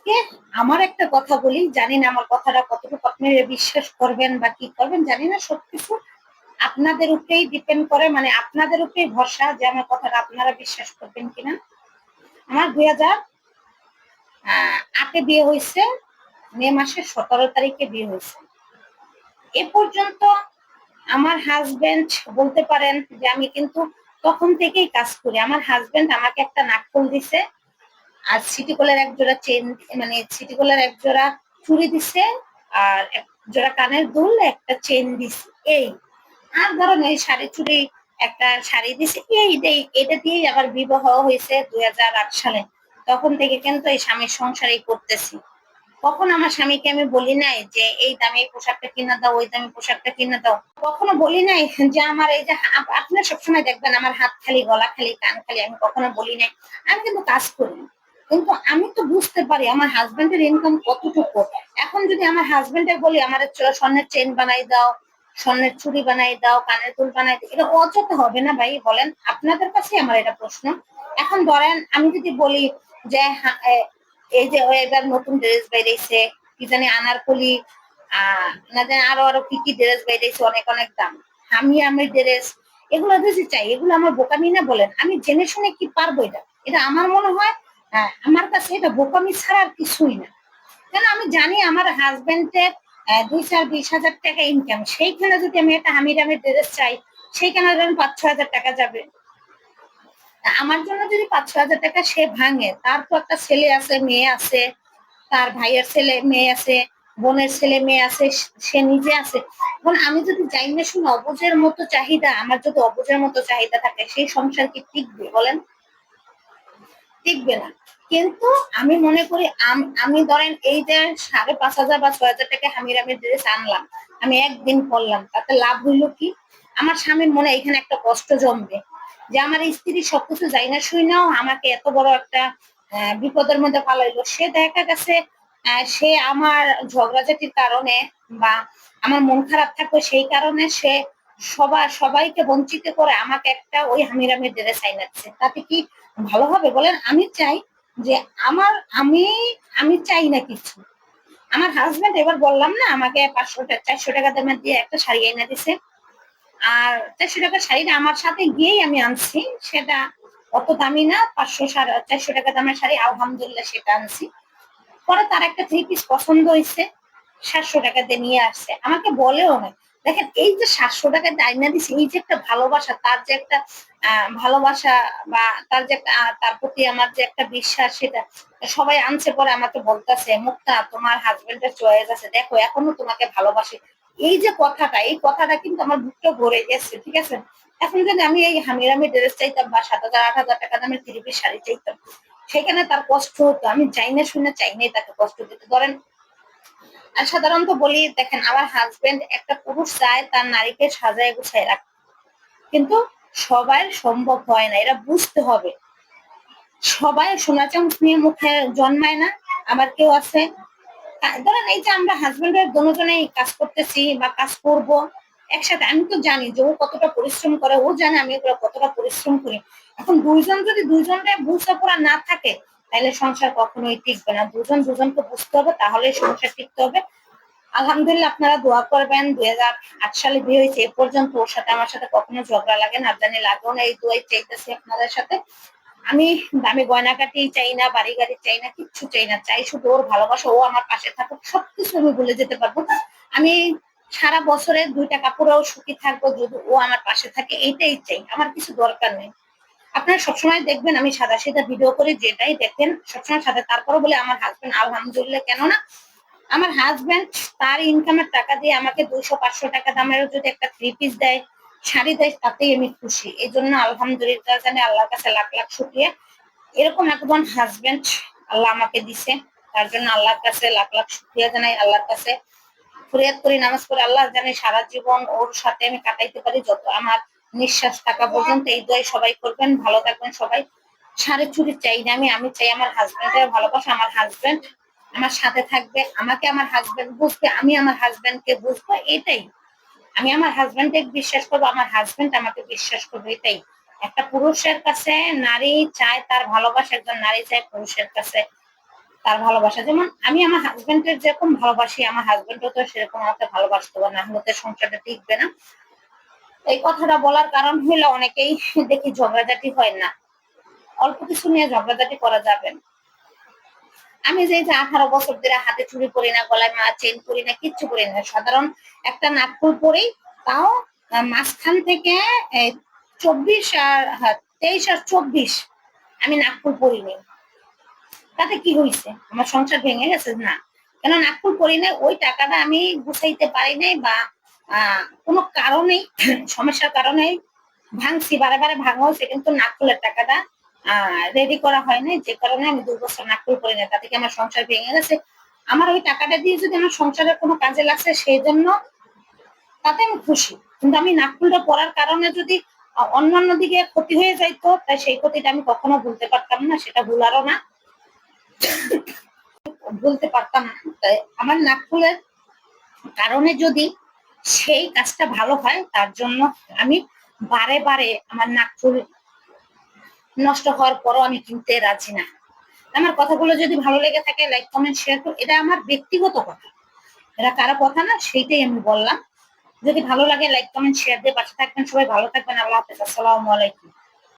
আজকে আমার একটা কথা বলি, জানি না আমার কথাটা কতটুকু আপনারা বিশ্বাস করবেন বা কি করবেন জানি না। সবকিছু আপনাদের উপরেই ডিপেন্ড করে, মানে আপনাদের উপরেই ভরসা যে আমার কথাটা আপনারা বিশ্বাস করবেন কিনা। আমার 2008-এ বিয়ে হয়েছে, মে মাসের 17 তারিখে বিয়ে হয়েছে। এ পর্যন্ত আমার হাজবেন্ড বলতে পারেন যে আমি কিন্তু তখন থেকেই কাজ করি। আমার হাজবেন্ড আমাকে একটা নাকফুল দিছে, আর সিটি গোল্ডের এক জোড়া চেন, মানে সিটি গোল্ডের এক জোড়া চুড়ি দিছে, আর এক জোড়া কানের দুল, একটা চেন দিছে। এই আর ধরেন এই শাড়ি চুড়ি একটা শাড়ি দিছে, এটা দিয়েই আমার বিবাহ হয়েছে 2008 সালে। তখন থেকে কিন্তু এই স্বামীর সংসারই করতেছি। কখন আমার স্বামীকে আমি বলি নাই যে এই দামে এই পোশাকটা কিনে দাও, ওই দামে পোশাকটা কিনে দাও। কখনো বলি নাই যে আমার এই যে আপনার সবসময় দেখবেন আমার হাত খালি, গলা খালি, কান খালি। আমি কখনো বলি নাই। আমি কিন্তু কাজ করি, কিন্তু আমি তো বুঝতে পারি আমার হাজবেন্ডের ইনকাম কতটুকু। এখন যদি আমার হাজবেন্ডের বলি আমার স্বর্ণের চেন বানাই দাও, স্বর্ণের চুড়ি বানাই দাও, কানের দুল বানাই দাও, এটা অযথা হবে না ভাই? বলেন, আপনাদের কাছে আমার এটা প্রশ্ন। এখন ধরেন আমি যদি বলি যে এই যে এবার নতুন ড্রেস বেরিয়েছে, কি জানি আনারকলি, না জানি আরো আরো কি কি ড্রেস বেরিয়েছে, অনেক অনেক দাম। আমি ড্রেস, এগুলো যদি চাই, এগুলো আমার বোকামি না? বলেন, আমি জেনে শুনে কি পারবো? এটা এটা আমার মনে হয় আমার কাছে এটা বোকামি ছাড়া আর কিছুই না। কেন, আমি জানি আমার হাজবেন্ডের 2-4-20 হাজার টাকা ইনকাম, সেইখানে যদি আমি একটা হামি দামের ড্রেস চাই, সেইখানে ধরেন 5-6 হাজার টাকা যাবে। আমার জন্য যদি 5-6 হাজার টাকা সে ভাঙে, তার তো একটা ছেলে আছে, মেয়ে আছে, তার ভাইয়ের ছেলে মেয়ে আছে, বোনের ছেলে মেয়ে আছে, সে নিজে আছে। এখন আমি যদি যাই না শুনে অবুঝের মতো চাহিদা, আমার যদি অবুঝের মতো চাহিদা থাকে, সেই সংসার কি টিকবে বলেন? টিকবে না। কিন্তু আমি মনে করি আমি ধরেন এই যে 5,500 বা 6,000 টাকা হামিরামের ড্রেস আনলাম, আমি একদিন পরলাম, তাতে লাভ হইলো কি? আমার স্বামীর মনে এখানে একটা কষ্ট জমবে যে আমার স্ত্রী সবকিছু যাই না শুই নাও আমাকে এত বড় একটা বিপদের মধ্যে পালাইলো। সে দেখা গেছে সে আমার ঝগড়াঝাটির কারণে বা আমার মন খারাপ থাকবে সেই কারণে সে সবাইকে বঞ্চিত করে আমাকে একটা ওই হামিরামের ড্রেস আইনাচ্ছে। তাতে কি ভালো হবে বলেন? আমি চাই যে আমার আমি আমি চাই না কিছু। আমার হাজবেন্ড এবার বললাম না, আমাকে 500-400 টাকা দামের দিয়ে একটা শাড়ি এনে দিছে, আর 400 টাকার শাড়িটা আমার সাথে গিয়েই আমি আনছি। সেটা অত দামি না, 500-400 টাকা দামের শাড়ি, আলহামদুলিল্লাহ সেটা আনছি। পরে তার একটা 3 পিস পছন্দ হয়েছে, 700 টাকা দিয়ে নিয়ে আসছে, আমাকে বলেও না। দেখেন, এই যে 700 টাকা আইনা দিছে, এই যে একটা ভালোবাসা, তার যে একটা ভালোবাসা, বা তার যে তার প্রতি আমার যে একটা বিশ্বাস, সেটা সবাই আনছে। পরে আমাকে বলতেছে, মুক্তা তোমার হাজবেন্ডের চয়েস আছে, দেখো এখনো তোমাকে ভালোবাসে। এই যে কথাটা, এই কথাটা কিন্তু আমার বুকটা ভরে গেছে, ঠিক আছে? এখন যদি আমি এই হামিরামি ড্রেস চাইতাম বা 7,000-8,000 টাকা দামের 3 পিস শাড়ি চাইতাম, সেখানে তার কষ্ট হতো। আমি চাই না শুনে চাই নাই তাকে কষ্ট দিতে। ধরেন, আর সাধারণত বলি, দেখেন আমার হাজবেন্ড, একটা পুরুষ চায় তার নারীকে সাজায় গুছায় রাখতে, কিন্তু সবাই সম্ভব হয় না, এটা বুঝতে হবে। সবাই সোনা চামচ নিয়ে মুখে জন্মায় না। আবার কেউ আছে, ধরেন এই যে আমরা হাজবেন্ড ওয়াইফ দুজনেই কাজ করতেছি বা কাজ করব একসাথে, আমি তো জানি যে ও কতটা পরিশ্রম করে, ও জানে আমি এগুলো কতটা পরিশ্রম করি। এখন দুইজন যদি দুইজনের বোঝাপড়া না থাকে, তাহলে সংসার কখনোই টিকবে না। দুজন দুজনকে বুঝতে হবে, তাহলে সংসার টিকতে হবে। আলহামদুলিল্লাহ, আপনারা দোয়া করবেন। 2008 সালে বিয়ে হয়েছে, এ পর্যন্ত ওর সাথে আমার সাথে কখনো ঝগড়া লাগে না, জানি লাগেও না। এই দোয়াই চাইতেছি আপনাদের সাথে। আমি দামি গয়নাগাটি চাই না, বাড়ি গাড়ি চাই না, কিচ্ছু চাই না। চাই শুধু ওর ভালোবাসা, ও আমার পাশে থাকুক, সবকিছু আমি ভুলে যেতে পারবো। আমি সারা বছরে 2টা কাপড়েও সুখী থাকবো যদি ও আমার পাশে থাকে, এইটাই চাই। আমার কিছু দরকার নেই। আপনারা সবসময় দেখবেন আমি সাদা সিধা ভিডিও করি, যেটাই দেখেন সবসময় সাদা। তারপরে বলে আমার হাজবেন্ড আলহামদুলিল্লাহ, কেননা আমার হাজবেন্ড তার ইনকামের টাকা দিয়ে আমাকে 200-500 টাকা দামেরও যদি একটা 3 পিস দেয়, শাড়ি দেয়, তাতেই আমি খুশি। এই জন্য আলহামদুলিল্লাহ জানি, আল্লাহর কাছে লাখ লাখ শুকরিয়া। এরকম একজন হাজবেন্ড আল্লাহ আমাকে দিছে, তার জন্য আল্লাহর কাছে লাখ লাখ শুকরিয়া জানাই। আল্লাহর কাছে ফরিয়াদ করি, নামাজ পড়ি, আল্লাহ জানে সারা জীবন ওর সাথে আমি কাটাইতে পারি, যত আমার নিঃশ্বাস থাকা পর্যন্ত। এই দোয়াই সবাই করবেন, ভালো থাকবেন সবাই। শাড়ি চুড়ি চাই না, আমি চাই আমার হাজবেন্ডের ভালোবাসা। আমার হাজবেন্ড আমার সাথে থাকবে, আমাকে আমার হাজবেন্ড বুঝবে, আমি আমার হাজবেন্ডকে বুঝবো, এটাই। আমি আমার হাজবেন্ডকে বিশ্বাস করবো, আমার হাজবেন্ড আমাকে বিশ্বাস করবে, এটাই। একটা পুরুষের কাছে নারী চায় তার ভালোবাসা, একজন নারী চায় পুরুষের কাছে তার ভালোবাসা, যেমন আমি আমার হাজবেন্ডের যেরকম ভালোবাসি, আমার হাজবেন্ডও তো সেরকম আমাকে ভালোবাসতে হবে, না হলে তো সংসারটা টিকবে না। এই কথাটা বলার কারণ হলো অনেকেই দেখি ঝগড়াঝাটি হয় না, অল্প কিছু নিয়ে ঝগড়াঝাটি করা যাবে না। আমি যে 18 বছর ধরে হাতে চুড়ি পরি না, গলায় চেন পরি না, কিচ্ছু পরি না, সাধারণ একটা নাকফুল পরি, তাও মাঝখান থেকে 24 আর 23 আর 24 আমি নাকফুল পরিনি। তাতে কি হয়েছে? আমার সংসার ভেঙে গেছে? না, কেন নাকফুল পরি নাই, ওই টাকাটা আমি গুছাইতে পারি নাই, বা কোনো কারণেই সমস্যার কারণে ভাঙছি, বারে বারে ভাঙা হয়েছে, কিন্তু নাকফুলের টাকাটা রেডি করা হয় নাই, যে কারণে আমি 2 বছর নাকফুল করি না। তাতে কি আমার সংসার ভেঙে গেছে? আমার ওই টাকাটা দিয়ে যদি আমার সংসারের কোনো কাজে লাগছে, সেই জন্য তাতে আমি খুশি। কিন্তু আমি নাকফুলটা পরার কারণে যদি অন্যান্য দিকে ক্ষতি হয়ে যাইতো, তাই সেই ক্ষতিটা আমি কখনো ভুলতে পারতাম না, সেটা ভুলারও না, বলতে পারতাম না। তাই আমার নাকফুলের কারণে যদি সেই কাজটা ভালো হয়, তার জন্য আমি বারে বারে আমার নাকফুল নষ্ট হওয়ার পরও আমি কিনতে রাজি না। আমার কথাগুলো যদি ভালো লেগে থাকে, লাইক কমেন্ট শেয়ার করুন। এটা আমার ব্যক্তিগত কথা, এটা কারো কথা না, সেইটাই আমি বললাম। যদি ভালো লাগে লাইক কমেন্ট শেয়ার দিয়ে পাশে থাকবেন। সবাই ভালো থাকবেন। আল্লাহ হাফেজ। আসসালামু আলাইকুম।